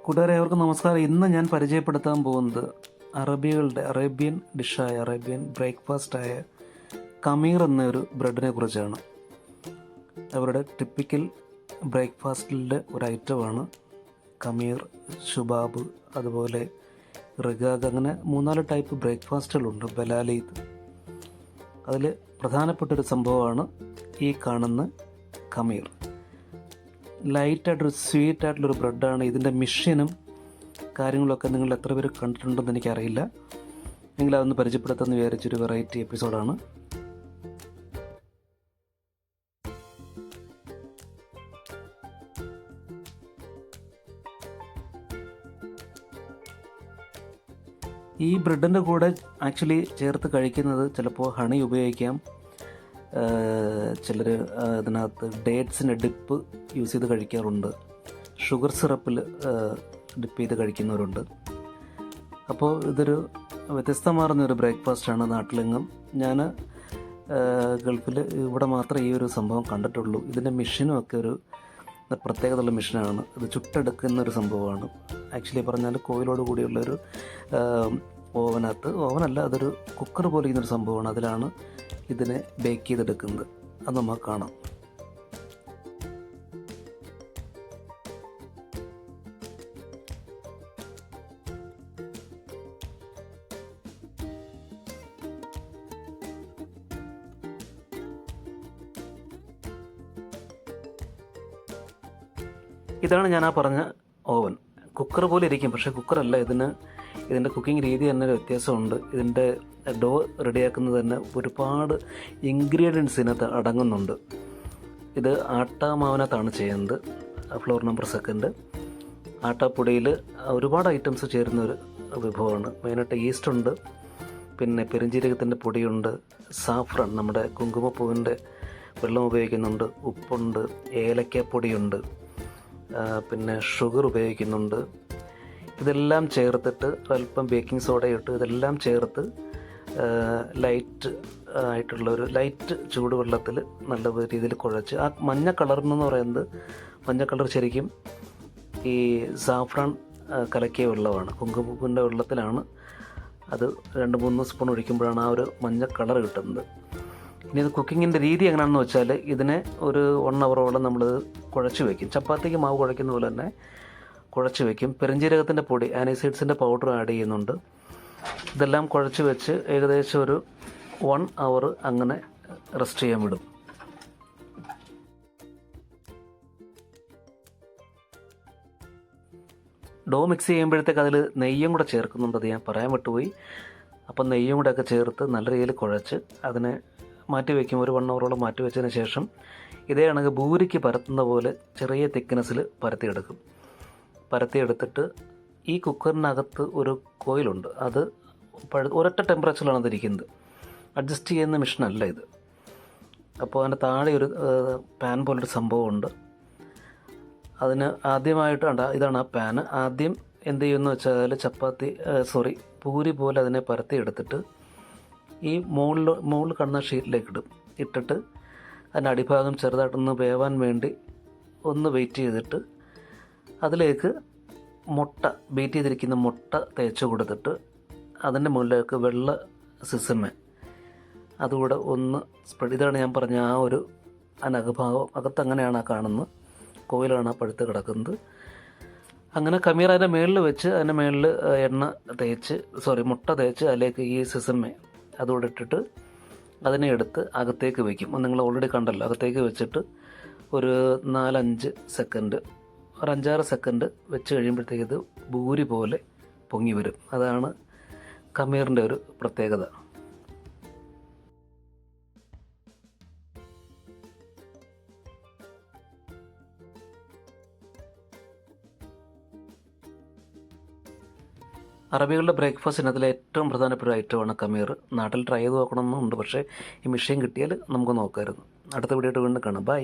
കൂട്ടുകാരെ അവർക്ക് നമസ്കാരം. ഇന്ന് ഞാൻ പരിചയപ്പെടുത്താൻ പോകുന്നത് അറേബ്യൻ ഡിഷായ അറേബ്യൻ ബ്രേക്ക്ഫാസ്റ്റായ കമീർ എന്നൊരു ബ്രെഡിനെ കുറിച്ചാണ്. അവരുടെ ടിപ്പിക്കൽ ബ്രേക്ക്ഫാസ്റ്റിൻ്റെ ഒരു ഐറ്റമാണ് കമീർ, ഷുബാബ്, അതുപോലെ റിഗാഗ്, അങ്ങനെ 4 ടൈപ്പ് ബ്രേക്ക്ഫാസ്റ്റുകളുണ്ട്. ബലാലീദ്, അതിൽ പ്രധാനപ്പെട്ടൊരു സംഭവമാണ് ഈ കാണുന്ന കമീർ. ലൈറ്റായിട്ടൊരു സ്വീറ്റായിട്ടുള്ളൊരു ബ്രെഡാണ്. ഇതിൻ്റെ മിഷ്യനും കാര്യങ്ങളൊക്കെ നിങ്ങൾ എത്ര പേര് കണ്ടിട്ടുണ്ടെന്ന് എനിക്കറിയില്ല, എങ്കിലും അതൊന്ന് പരിചയപ്പെടുത്താമെന്ന് വിചാരിച്ചൊരു വെറൈറ്റി എപ്പിസോഡാണ്. ഈ ബ്രെഡിൻ്റെ കൂടെ ആക്ച്വലി ചേർത്ത് കഴിക്കുന്നത് ചിലപ്പോൾ ഹണി ഉപയോഗിക്കാം, ചിലർ അതിനകത്ത് ഡേറ്റ്സിൻ്റെ ഡിപ്പ് യൂസ് ചെയ്ത് കഴിക്കാറുണ്ട്, ഷുഗർ സിറപ്പിൽ ഡിപ്പ് ചെയ്ത് കഴിക്കുന്നവരുണ്ട്. അപ്പോൾ ഇതൊരു വ്യത്യസ്തമാർന്നൊരു ബ്രേക്ക്ഫാസ്റ്റാണ്. നാട്ടിലെങ്ങും ഞാൻ ഗൾഫിൽ ഇവിടെ മാത്രമേ ഈ ഒരു സംഭവം കണ്ടിട്ടുള്ളൂ. ഇതിൻ്റെ മെഷീനും ഒക്കെ ഒരു പ്രത്യേകതയുള്ള മെഷീനാണ്. ഇത് ചുട്ടെടുക്കുന്നൊരു സംഭവമാണ്. ആക്ച്വലി പറഞ്ഞാൽ കോയിലോട് കൂടിയുള്ളൊരു ഓവനല്ല, അതൊരു കുക്കർ പോലെ ഇരിക്കുന്നൊരു സംഭവമാണ്. അതിലാണ് ഇതിനെ ബേക്ക് ചെയ്തെടുക്കുന്നത്. അത് നമുക്ക് കാണാം. ഇതാണ് ഞാൻ പറഞ്ഞ ഓവൻ. കുക്കർ പോലെ ഇരിക്കും, പക്ഷേ കുക്കറല്ല. ഇതിൻ്റെ കുക്കിംഗ് രീതി തന്നെ ഒരു വ്യത്യാസമുണ്ട്. ഇതിൻ്റെ ഡോ റെഡിയാക്കുന്നത് തന്നെ ഒരുപാട് ഇൻഗ്രീഡിയൻസ് ഇതിനകത്ത് അടങ്ങുന്നുണ്ട്. ഇത് ആട്ടാമാവിനകത്താണ് ചെയ്യുന്നത്. Floor number second. ആട്ടാപ്പൊടിയിൽ ഒരുപാട് ഐറ്റംസ് ചേരുന്ന ഒരു വിഭവമാണ്. മെയിനായിട്ട് ഈസ്റ്റുണ്ട്, പിന്നെ പെരുംജീരകത്തിൻ്റെ പൊടിയുണ്ട്, സാഫ്രൺ, നമ്മുടെ കുങ്കുമപ്പൂവിൻ്റെ വെള്ളം ഉപയോഗിക്കുന്നുണ്ട്, ഉപ്പുണ്ട്, ഏലക്കാപ്പൊടിയുണ്ട്, പിന്നെ ഷുഗർ ഉപയോഗിക്കുന്നുണ്ട്. ഇതെല്ലാം ചേർത്തിട്ട് അല്പം ബേക്കിംഗ് സോഡ ഇട്ട് ഇതെല്ലാം ചേർത്ത് ലൈറ്റ് ചൂടുവെള്ളത്തിൽ നല്ല രീതിയിൽ കുഴച്ച്, ആ മഞ്ഞ കളറെന്ന് പറയുന്നത്, മഞ്ഞ കളർ ശരിക്കും ഈ സാഫ്രാൻ കലക്കിയ വെള്ളമാണ്. കുങ്കുമപ്പൂവിൻ്റെ വെള്ളത്തിലാണ് അത് 2-3 സ്പൂൺ ഒഴിക്കുമ്പോഴാണ് ആ ഒരു മഞ്ഞ കളർ കിട്ടുന്നത്. ഇനി ഇത് കുക്കിങ്ങിൻ്റെ രീതി എങ്ങനെയാണെന്ന് വെച്ചാൽ, ഇതിനെ ഒരു 1 അവറോളം നമ്മൾ കുഴച്ച് വയ്ക്കും. ചപ്പാത്തിക്ക് മാവ് കുഴയ്ക്കുന്ന പോലെ തന്നെ കുഴച്ച് വയ്ക്കും. പെരുംജീരകത്തിൻ്റെ പൊടി, ആനിസൈഡ്സിൻ്റെ പൗഡർ ആഡ് ചെയ്യുന്നുണ്ട്. ഇതെല്ലാം കുഴച്ച് വെച്ച് ഏകദേശം ഒരു 1 അവർ അങ്ങനെ റെസ്റ്റ് ചെയ്യാൻ വിടും. ഡോ മിക്സ് ചെയ്യുമ്പോഴത്തേക്ക് അതിൽ നെയ്യും കൂടെ ചേർക്കുന്നുണ്ട്. അത് ഞാൻ പറയാൻ വിട്ടുപോയി. അപ്പം നെയ്യും കൂടെ ഒക്കെ ചേർത്ത് നല്ല രീതിയിൽ കുഴച്ച് അതിനെ മാറ്റി വയ്ക്കും. ഒരു 1 അവറോളം മാറ്റി വെച്ചതിന് ശേഷം ഇതേ കണക്ക് ബൂരിക്ക് പരത്തുന്ന പോലെ ചെറിയ തിക്നെസ്സിൽ പരത്തിയെടുത്തിട്ട് ഈ കുക്കറിനകത്ത് ഒരു കോയിലുണ്ട്. അത് ഒരൊറ്റ ടെമ്പറേച്ചറിലാണ് അതിരിക്കുന്നത്. അഡ്ജസ്റ്റ് ചെയ്യുന്ന മെഷീനല്ല ഇത്. അപ്പോൾ അതിൻ്റെ താഴെ ഒരു പാൻ പോലൊരു സംഭവമുണ്ട്. അതിന് ആദ്യമായിട്ട് ഇതാണ് ആ പാന്. ആദ്യം എന്ത് ചെയ്യുമെന്ന് വെച്ചാൽ പൂരി പോലെ അതിനെ പരത്തിയെടുത്തിട്ട് ഈ മുകളിൽ കാണുന്ന ഷീറ്റിലേക്ക് ഇട്ടിട്ട് അതിൻ്റെ അടിഭാഗം ചെറുതായിട്ടൊന്ന് വേവാൻ വേണ്ടി ഒന്ന് വെയിറ്റ് ചെയ്തിട്ട് അതിലേക്ക് ബീറ്റ് ചെയ്തിരിക്കുന്ന മുട്ട തേച്ച് കൊടുത്തിട്ട് അതിൻ്റെ മുകളിലേക്ക് വെള്ള സിസമ അതുകൂടെ ഒന്ന് സ്പ്രെഡ്. ഇതാണ് ഞാൻ പറഞ്ഞ ആ ഒരു അകഭാഗം. അകത്തങ്ങനെയാണ് ആ കാണുന്നത്. കോയിലാണ് ആ പഴുത്ത് കിടക്കുന്നത്. അങ്ങനെ കമീർ അതിൻ്റെ മുകളിൽ വെച്ച് അതിൻ്റെ മുകളിൽ മുട്ട തേച്ച് അതിലേക്ക് ഈ സിസമ അതുകൂടെ ഇട്ടിട്ട് അതിനെ എടുത്ത് അകത്തേക്ക് വയ്ക്കും. നിങ്ങൾ ഓൾറെഡി കണ്ടല്ലോ. അകത്തേക്ക് വെച്ചിട്ട് ഒരു 4-5 സെക്കൻഡ്, ഒരു 5-6 സെക്കൻഡ് വെച്ച് കഴിയുമ്പോഴത്തേക്ക് ഇത് ഭൂരി പോലെ പൊങ്ങി വരും. അതാണ് കമീറിൻ്റെ ഒരു പ്രത്യേകത. അറബികളുടെ ബ്രേക്ക്ഫാസ്റ്റിനകത്തിലെ ഏറ്റവും പ്രധാനപ്പെട്ട ഐറ്റമാണ് കമീർ. നാട്ടിൽ ട്രൈ ചെയ്ത് നോക്കണമെന്നുണ്ട്, പക്ഷേ ഈ മിഷ്യൻ കിട്ടിയാൽ നമുക്ക് നോക്കാമായിരുന്നു. അടുത്ത വീഡിയോ വീണ്ടും കാണാം. ബൈ.